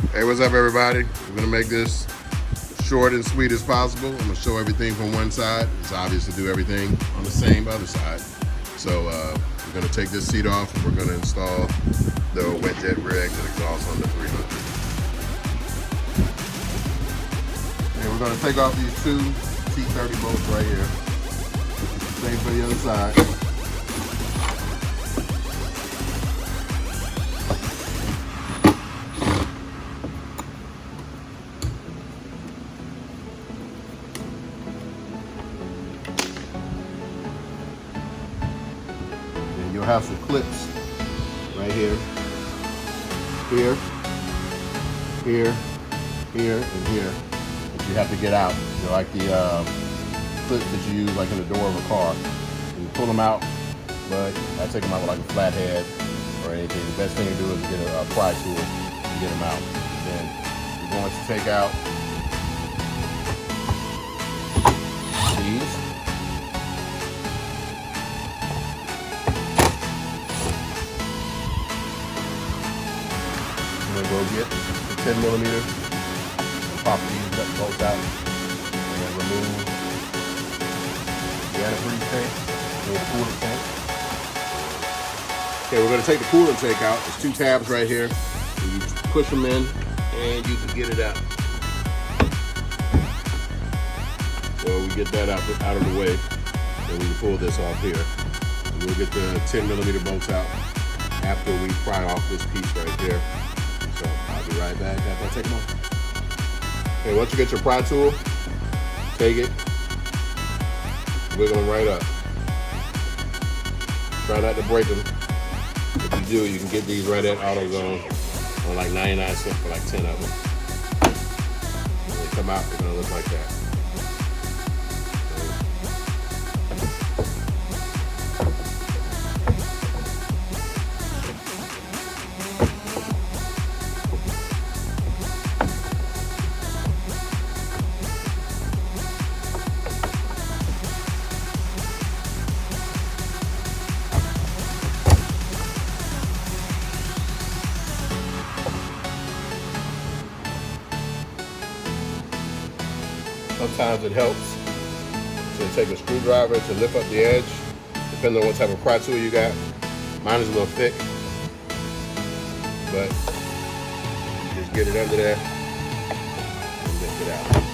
Hey, what's up, everybody? We're gonna make this short and sweet as possible. I'm gonna show everything from one side. It's obvious to do everything on the same other side. So we're gonna take this seat off. We're gonna install the wet jet rear exit exhaust on the 300. And we're gonna take off these two T30 bolts right here. Same for the other side. You'll have some clips right here, here, here, here, and here that you have to get out. They're like the clips that you use like in the door of a car. You pull them out, but I take them out with like a flathead or anything. The best thing to do is get a pry tool to get them out. Then you're going to take out these. Go get the 10 millimeter, pop these bolts out, and remove the antifreeze tank and the coolant tank. Okay, we're going to take the coolant tank out. There's two tabs right here. You push them in, and you can get it out. So we get that out of the way, and we can pull this off here. And we'll get the 10 millimeter bolts out after we pry off this piece right here. So I'll be right back after I take them off. Okay, once you get your pry tool, take it, wiggle them right up. Try not to break them. If you do, you can get these right at AutoZone on like 99 cents for like 10 of them. When they come out, they're gonna look like that. Sometimes it helps to take a screwdriver to lift up the edge, depending on what type of pry tool you got. Mine is a little thick, but you just get it under there and lift it out.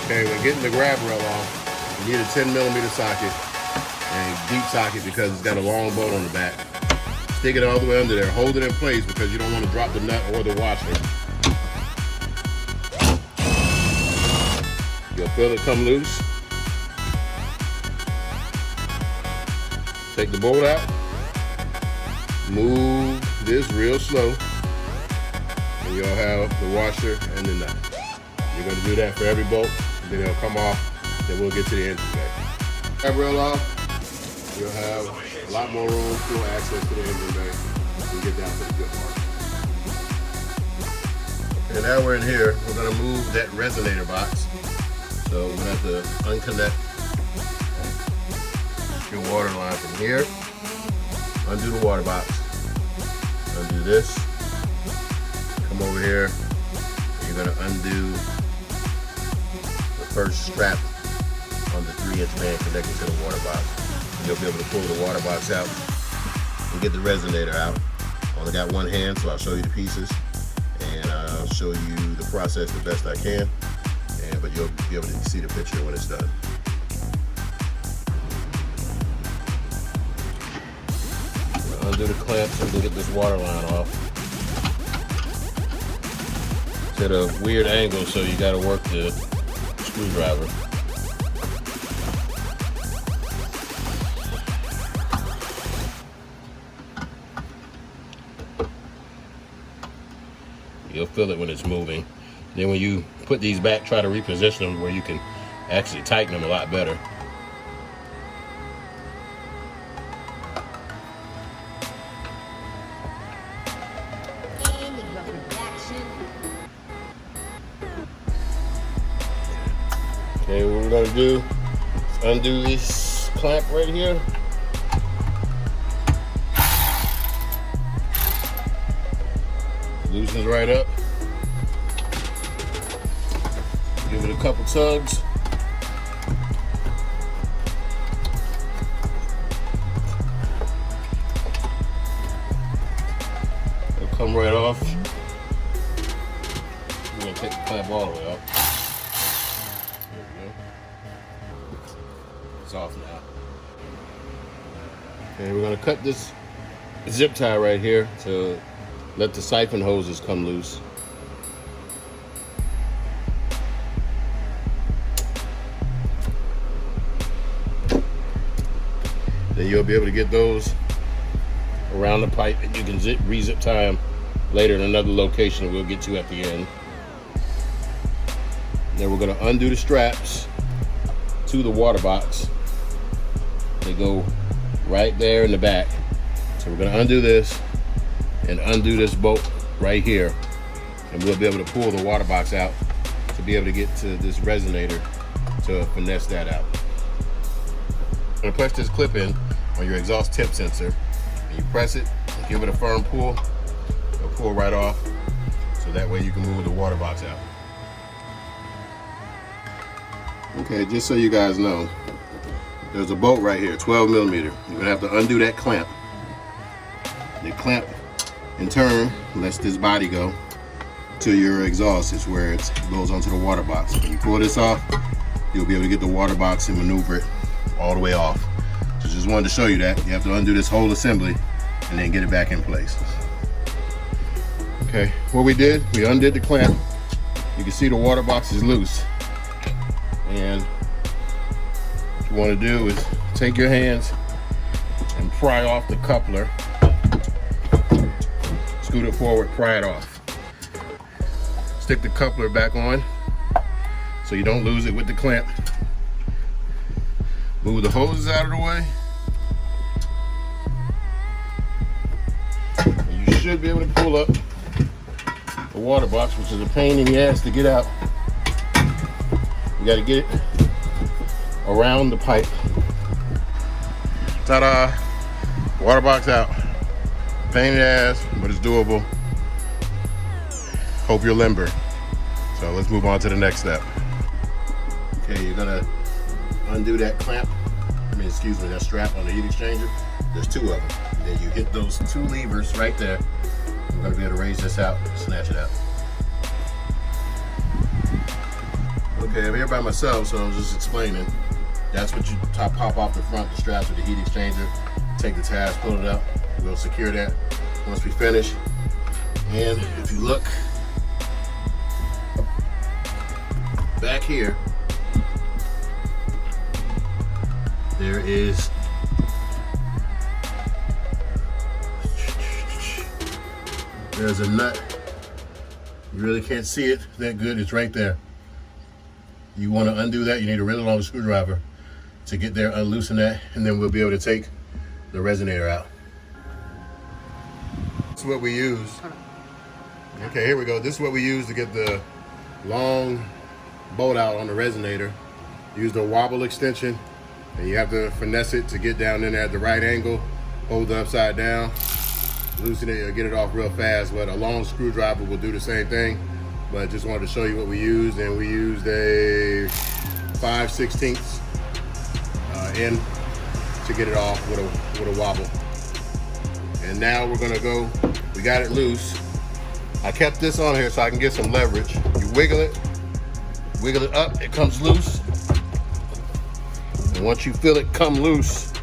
Okay, when getting the grab rail off, you need a 10 millimeter socket and a deep socket because it's got a long bolt on the back. Stick it all the way under there. Hold it in place because you don't want to drop the nut or the washer. You'll feel it come loose. Take the bolt out. Move this real slow. And you'll have the washer and the nut. You're going to do that for every bolt. Then it'll come off, then we'll get to the engine bay. Grab rail off, you'll have a lot more room, full access to the engine bay. And get down to the good part. And now we're in here, we're gonna move that resonator box. So we're gonna have to unconnect your water line from here, undo the water box, undo this, come over here, and you're gonna undo first strap on the 3-inch band connected to the water box. You'll be able to pull the water box out and get the resonator out. Only got one hand, so I'll show you the pieces and I'll show you the process the best I can. But you'll be able to see the picture when it's done. Undo the clamps and get this water line off. It's at a weird angle, so you got to work the screwdriver. You'll feel it when it's moving. Then when you put these back, try to reposition them where you can actually tighten them a lot better. we're gonna do is undo this clamp right here. Loosens right up. Give it a couple tugs. It'll come right off. We're gonna take the clamp all the way up. There we go. It's off now. Okay, we're gonna cut this zip tie right here to let the siphon hoses come loose. Then you'll be able to get those around the pipe, and you can re-zip tie them later in another location we'll get to at the end. Then we're going to undo the straps to the water box. They go right there in the back. So we're going to undo this and undo this bolt right here, and we'll be able to pull the water box out to be able to get to this resonator to finesse that out. I'm going to press this clip in on your exhaust temp sensor, and you press it, give it a firm pull, it'll pull right off, so that way you can move the water box out. Okay, just so you guys know, there's a bolt right here, 12 millimeter. You're gonna have to undo that clamp. The clamp, in turn, lets this body go to your exhaust. It's where it goes onto the water box. When you pull this off, you'll be able to get the water box and maneuver it all the way off. So just wanted to show you that. You have to undo this whole assembly and then get it back in place. Okay, what we did, we undid the clamp. You can see the water box is loose. And what you want to do is take your hands and pry off the coupler. Scoot it forward, pry it off. Stick the coupler back on so you don't lose it with the clamp. Move the hoses out of the way. And you should be able to pull up the water box, which is a pain in the ass to get out. You got to get it around the pipe. Ta-da! Water box out. Pain in the ass, but it's doable. Hope you're limber. So let's move on to the next step. Okay, you're gonna undo that clamp. That strap on the heat exchanger. There's two of them. Then you hit those two levers right there. I'm gonna be able to raise this out, snatch it out. Okay, I'm here by myself, so I'm just explaining. That's what you pop off the front, the straps of the heat exchanger. Take the tabs, pull it out. We'll secure that once we finish. And if you look back here, there is there's a nut. You really can't see it that good. It's right there. You want to undo that, you need a really long screwdriver to get there, unloosen that, and then we'll be able to take the resonator out. This is what we use. Okay, here we go. This is what we use to get the long bolt out on the resonator. Use the wobble extension, and you have to finesse it to get down in there at the right angle. Hold it upside down, loosen it, or get it off real fast. But a long screwdriver will do the same thing. But just wanted to show you what we used, and we used a 5/16 end to get it off with a wobble. And now we're gonna go. We got it loose. I kept this on here so I can get some leverage. You wiggle it up, it comes loose. And once you feel it come loose,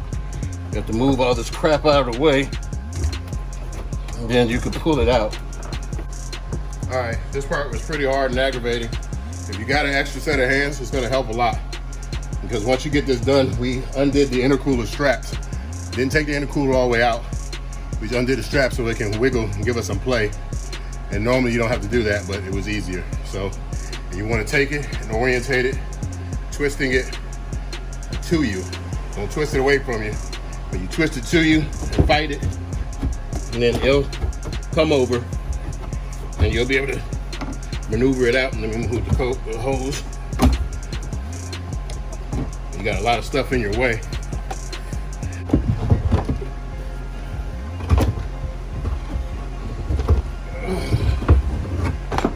you have to move all this crap out of the way, and then you can pull it out. All right, this part was pretty hard and aggravating. If you got an extra set of hands, it's gonna help a lot. Because once you get this done, we undid the intercooler straps. Didn't take the intercooler all the way out. We undid the straps so it can wiggle and give us some play. And normally you don't have to do that, but it was easier. So you wanna take it and orientate it, twisting it to you. Don't twist it away from you. But you twist it to you and fight it, and then it'll come over, and you'll be able to maneuver it out. And then we move the hose. got a lot of stuff in your way.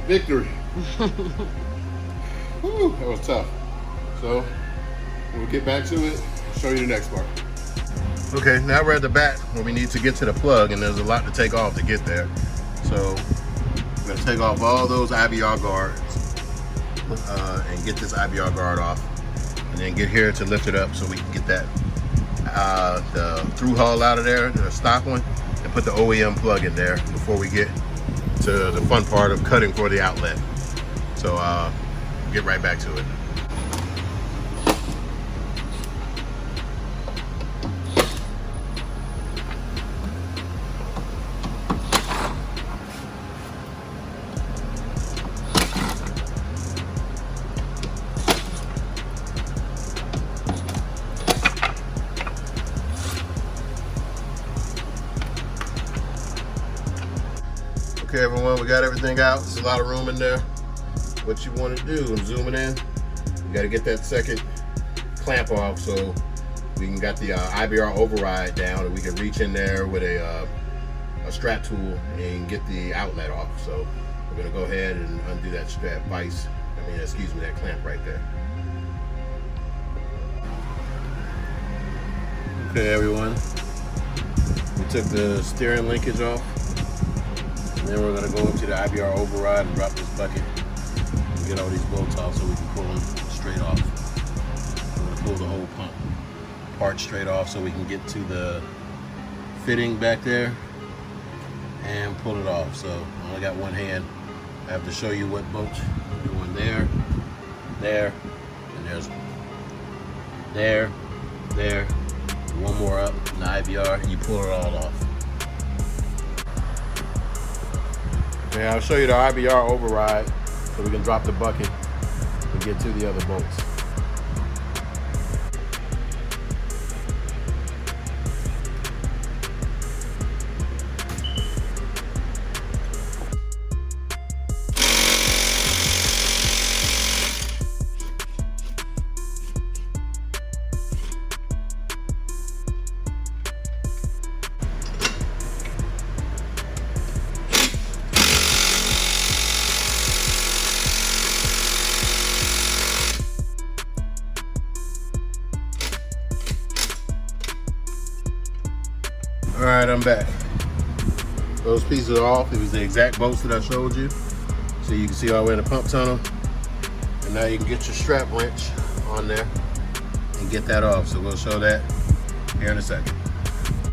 Victory. Whew, that was tough. So we'll get back to it. I'll show you the next part. Okay, now we're at the back where we need to get to the plug, and there's a lot to take off to get there. So I'm gonna take off all those IBR guards and get this IBR guard off, and then get here to lift it up so we can get that the through hull out of there, the stock one, and put the OEM plug in there before we get to the fun part of cutting for the outlet. So get right back to it. Okay, everyone, we got everything out. There's a lot of room in there. What you want to do, I'm zooming in. You got to get that second clamp off so we can got the IBR override down, and we can reach in there with a strap tool and get the outlet off. So we're gonna go ahead and undo that strap vise. Excuse me, that clamp right there. Okay, everyone. We took the steering linkage off. Then we're going to go into the IBR override and drop this bucket and get all these bolts off so we can pull them straight off. We're going to pull the whole pump part straight off so we can get to the fitting back there and pull it off. So I only got one hand. I have to show you what bolts. Do one there, there, and there's there, there, one more up in the IBR, and you pull it all off. Okay, I'll show you the IBR override so we can drop the bucket and get to the other bolts. All right, I'm back. Those pieces are off. It was the exact bolts that I showed you. So you can see all the way in the pump tunnel. And now you can get your strap wrench on there and get that off. So we'll show that here in a second. I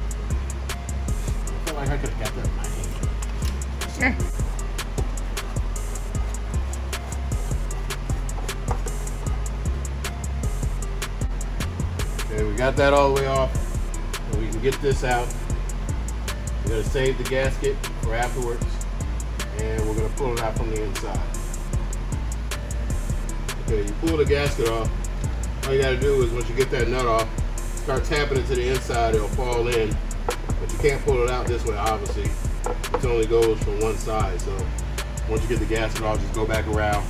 feel like I could have got that in my hand. Sure. Okay, we got that all the way off. So we can get this out. We're gonna save the gasket for afterwards, and we're gonna pull it out from the inside. Okay, you pull the gasket off. All you gotta do is once you get that nut off, start tapping it to the inside, it'll fall in. But you can't pull it out this way, obviously. It only goes from one side. So once you get the gasket off, just go back around,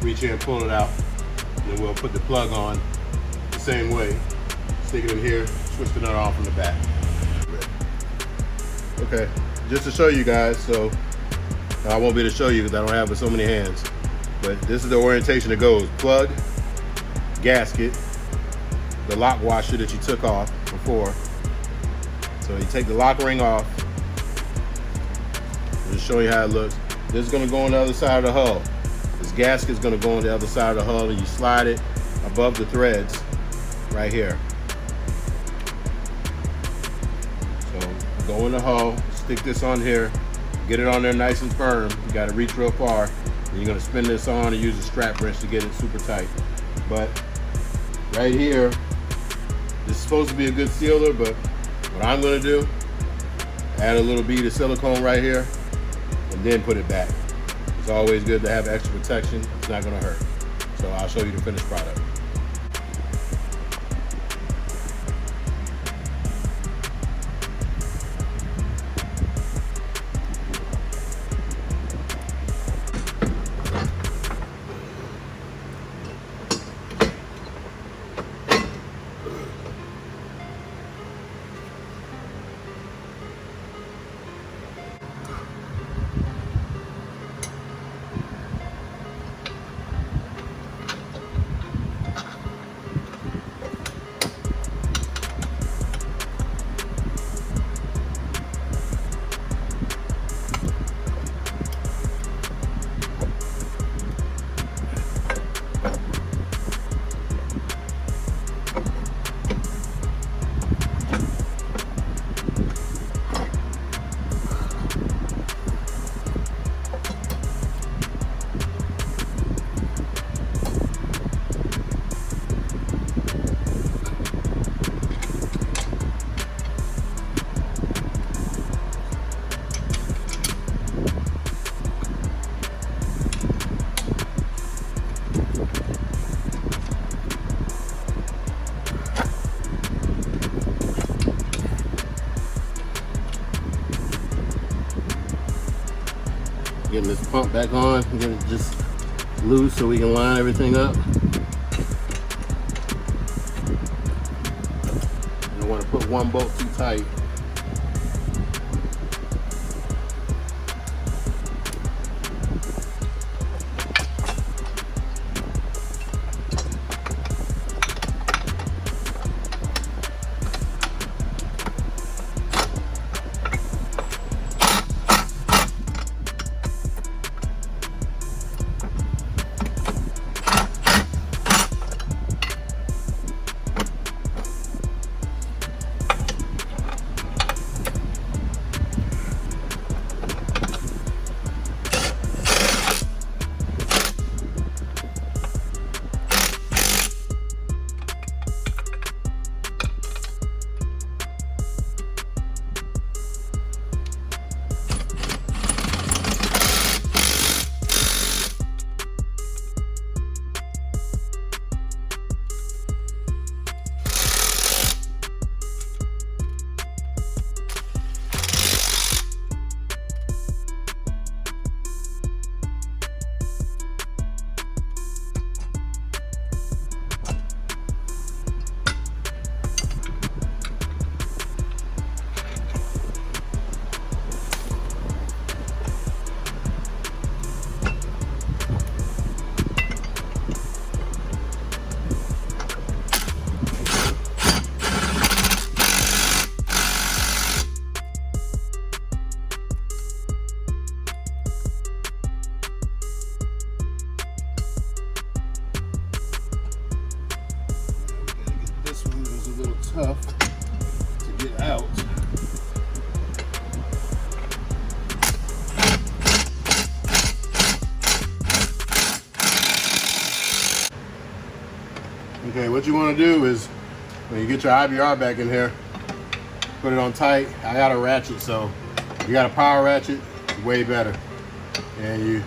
reach in, pull it out, and then we'll put the plug on the same way. Stick it in here, switch the nut off from the back. Okay, just to show you guys, so I won't be able to show you because I don't have so many hands, but this is the orientation it goes. Plug, gasket, the lock washer that you took off before. So you take the lock ring off. I'll just show you how it looks. This is gonna go on the other side of the hull. This gasket is gonna go on the other side of the hull, and you slide it above the threads right here. Go in the hull, stick this on here, get it on there nice and firm. You gotta reach real far. And you're gonna spin this on and use a strap wrench to get it super tight. But right here, this is supposed to be a good sealer, but what I'm gonna do, add a little bead of silicone right here, and then put it back. It's always good to have extra protection. It's not gonna hurt. So I'll show you the finished product. Getting this pump back on, get it just loose so we can line everything up. You don't want to put one bolt too tight. Tough to get out. Okay, what you want to do is when you get your IBR back in here, put it on tight. I got a ratchet, so you got a power ratchet, way better. And you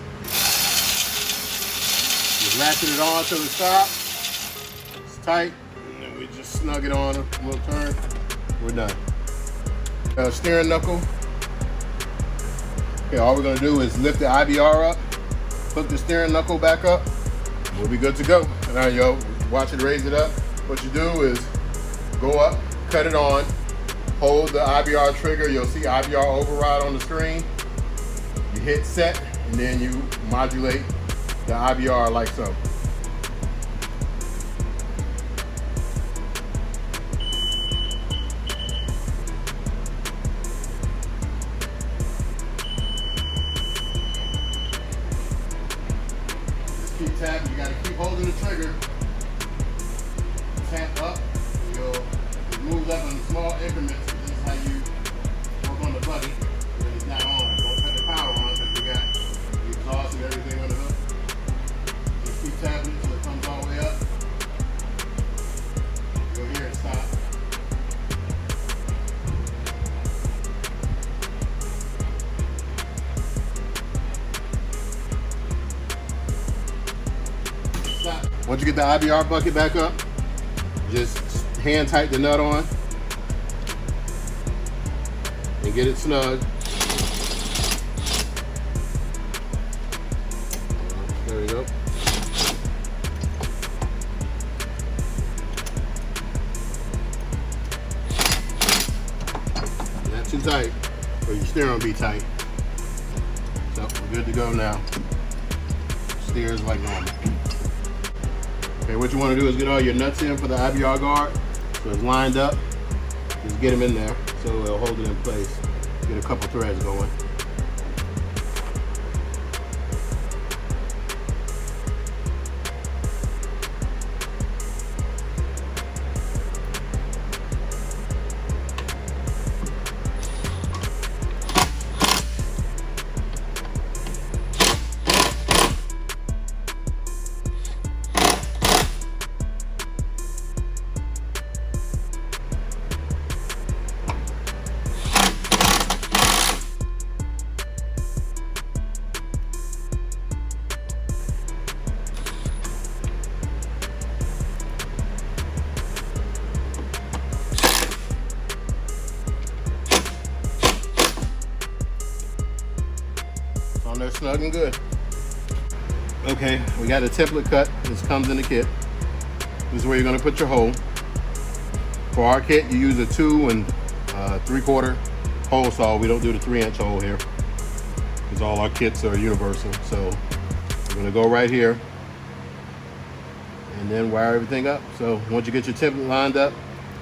ratchet it on till it stops. It's tight. We just snug it on a little turn. We're done. Steering knuckle. Okay, all we're gonna do is lift the IBR up, hook the steering knuckle back up. We'll be good to go. And now, yo, watch it raise it up. What you do is go up, cut it on, hold the IBR trigger. You'll see IBR override on the screen. You hit set, and then you modulate the IBR like so. Keep tapping, you gotta keep holding the trigger. Tap up, it moves up in small increments. This is how you work on the button when it's not on. Don't cut the power on because we got the exhaust and everything on the hook. Just keep tapping until it comes all the way up. Go here and stop. Once you get the IBR bucket back up, just hand tighten the nut on and get it snug. There we go. Not too tight, or your steering will be tight. So we're good to go now. Steers like normal. Okay, what you want to do is get all your nuts in for the IBR guard. So it's lined up. Just get them in there so it'll hold it in place. Get a couple threads going. there snug and good. Okay, we got a template cut. This comes in the kit. This is where you're going to put your hole. For our kit, you use a 2 3/4 hole saw. We don't do the 3-inch hole here because all our kits are universal. So we're going to go right here and then wire everything up. So once you get your template lined up,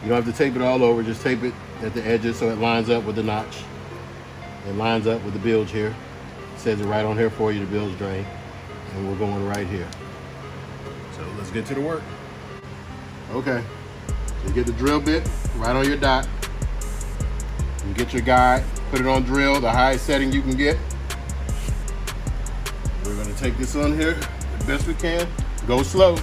you don't have to tape it all over. Just tape it at the edges so it lines up with the notch. It lines up with the bilge here. It says it right on here for you, the bilge drain. And we're going right here. So let's get to the work. Okay, so you get the drill bit right on your dot. You get your guide, put it on drill, the highest setting you can get. We're gonna take this on here the best we can. Go slow.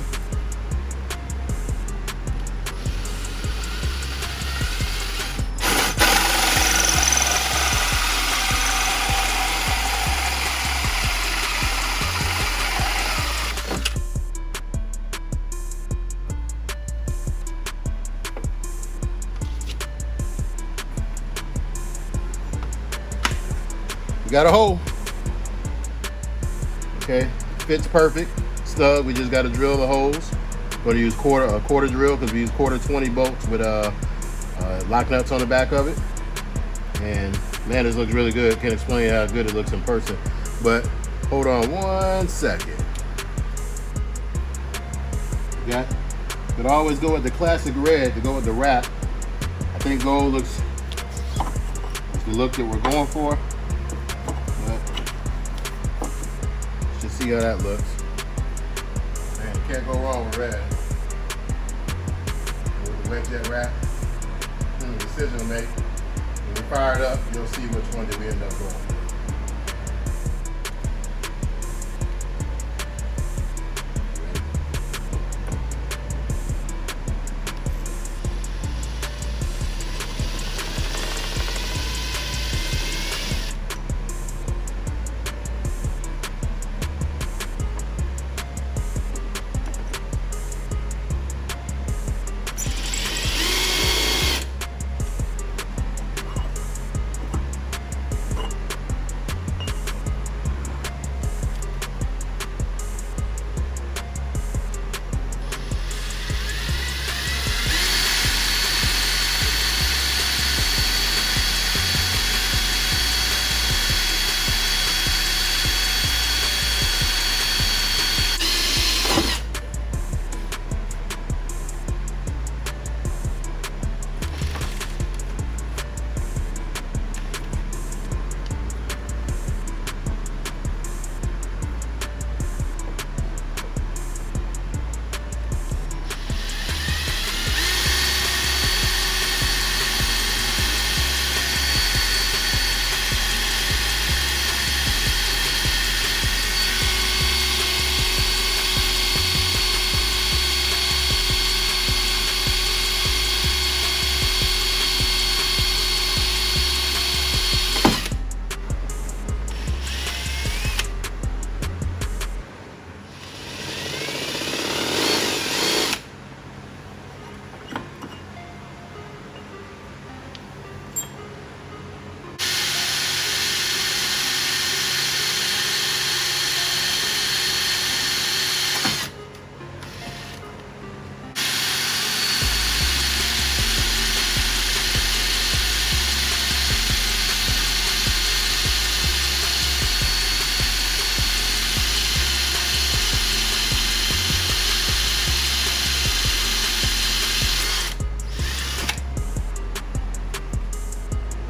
We got a hole. Okay, fits perfect. Snug. We just got to drill the holes. Going to use a quarter drill because we use quarter 20 bolts with lock nuts on the back of it. And man, this looks really good. Can't explain how good it looks in person. But hold on 1 second. Could always go with the classic red to go with the wrap. I think gold looks the look that we're going for. Just see how that looks. Man, you can't go wrong with red. With the wet jet wrap, decision to make. When we fire it up, you'll see which one that we end up going.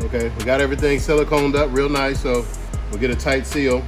Okay, we got everything siliconed up real nice, so we'll get a tight seal.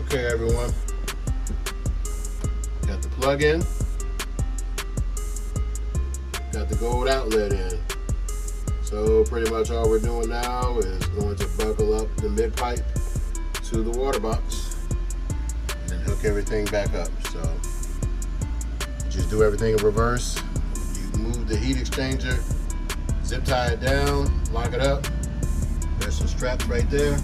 Okay, everyone, got the plug in. got the gold outlet in. So pretty much all we're doing now is going to buckle up the mid pipe to the water box and then hook everything back up. So just do everything in reverse. You move the heat exchanger, zip tie it down, lock it up. There's some straps right there.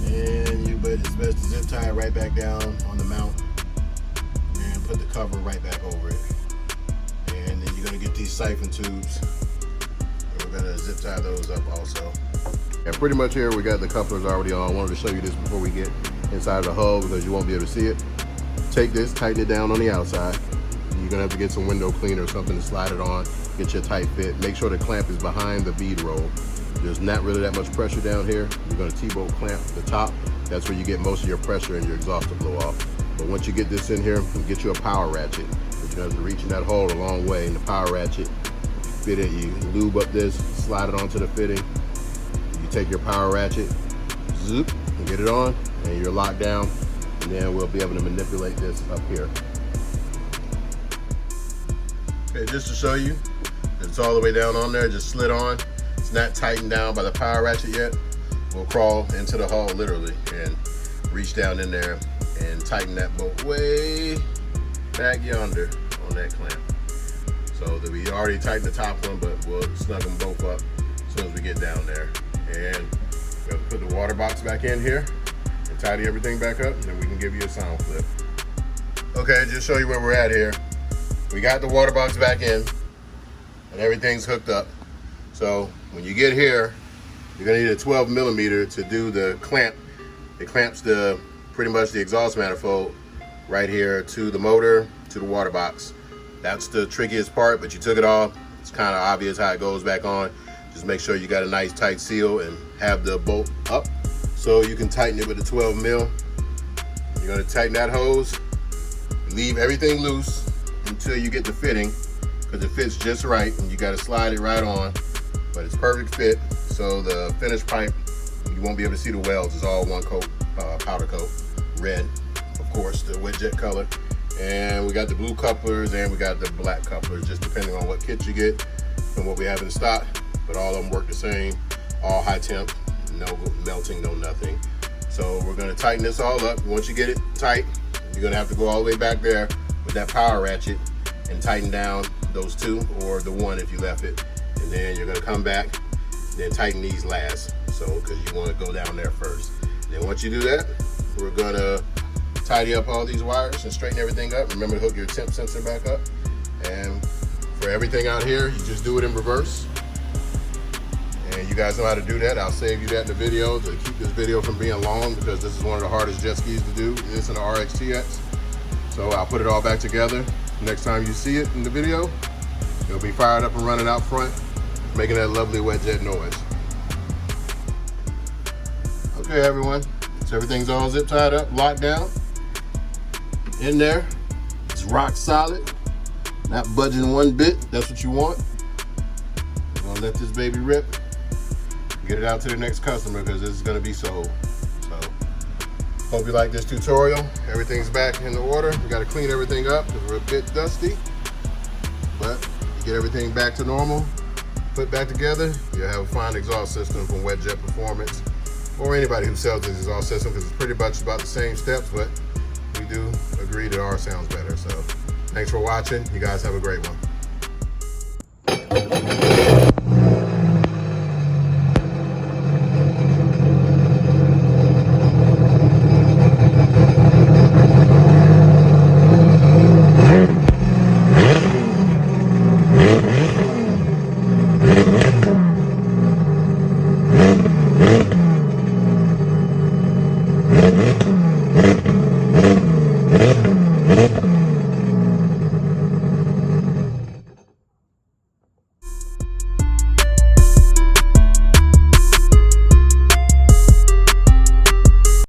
And it's best to zip tie it right back down on the mount and put the cover right back over it. And then you're gonna get these siphon tubes. And we're gonna zip tie those up also. And pretty much here we got the couplers already on. I wanted to show you this before we get inside the hull because you won't be able to see it. Take this, tighten it down on the outside. You're gonna have to get some window cleaner or something to slide it on, get your tight fit. Make sure the clamp is behind the bead roll. There's not really that much pressure down here. You're gonna T-bolt clamp the top. That's where you get most of your pressure and your exhaust to blow off. But once you get this in here, you get you a power ratchet. You're gonna have to reach in that hole a long way in the power ratchet. Fit it, you lube up this, slide it onto the fitting. You take your power ratchet, zoop, and get it on, and you're locked down. And then we'll be able to manipulate this up here. Okay, just to show you, it's all the way down on there, just slid on. It's not tightened down by the power ratchet yet. We'll crawl into the hull literally and reach down in there and tighten that bolt way back yonder on that clamp. So that we already tightened the top one, but we'll snug them both up as soon as we get down there. And we have to put the water box back in here and tidy everything back up, and then we can give you a sound clip. Okay, just show you where we're at here. We got the water box back in and everything's hooked up. So when you get here, you're gonna need a 12 millimeter to do the clamp. It clamps pretty much the exhaust manifold right here to the motor, to the water box. That's the trickiest part, but you took it off. It's kind of obvious how it goes back on. Just make sure you got a nice tight seal and have the bolt up so you can tighten it with the 12 mil. You're gonna tighten that hose, leave everything loose until you get the fitting, because it fits just right and you gotta slide it right on, but it's perfect fit. So the finished pipe, you won't be able to see the welds. It's all one coat, powder coat, red, of course, the wet jet color. And we got the blue couplers and we got the black couplers, just depending on what kit you get and what we have in stock. But all of them work the same, all high temp, no melting, no nothing. So we're gonna tighten this all up. Once you get it tight, you're gonna have to go all the way back there with that power ratchet and tighten down those two, or the one if you left it. And then you're gonna come back, then tighten these last. So, because you wanna go down there first. Then once you do that, we're gonna tidy up all these wires and straighten everything up. Remember to hook your temp sensor back up. And for everything out here, you just do it in reverse. And you guys know how to do that. I'll save you that in the video to keep this video from being long, because this is one of the hardest jet skis to do, this and the rxpx. So I'll put it all back together. Next time you see it in the video, it'll be fired up and running out front, making that lovely wet jet noise. Okay everyone, so everything's all zip tied up, locked down. In there, it's rock solid, not budging one bit. That's what you want. I'm gonna let this baby rip, get it out to the next customer, because this is gonna be sold. So, hope you like this tutorial. Everything's back in the order. We gotta clean everything up because we're a bit dusty, but you get everything back to normal, put back together, you'll have a fine exhaust system from Wet Jet Performance, or anybody who sells this exhaust system, because it's pretty much about the same steps, but we do agree that ours sounds better. So thanks for watching. You guys have a great one.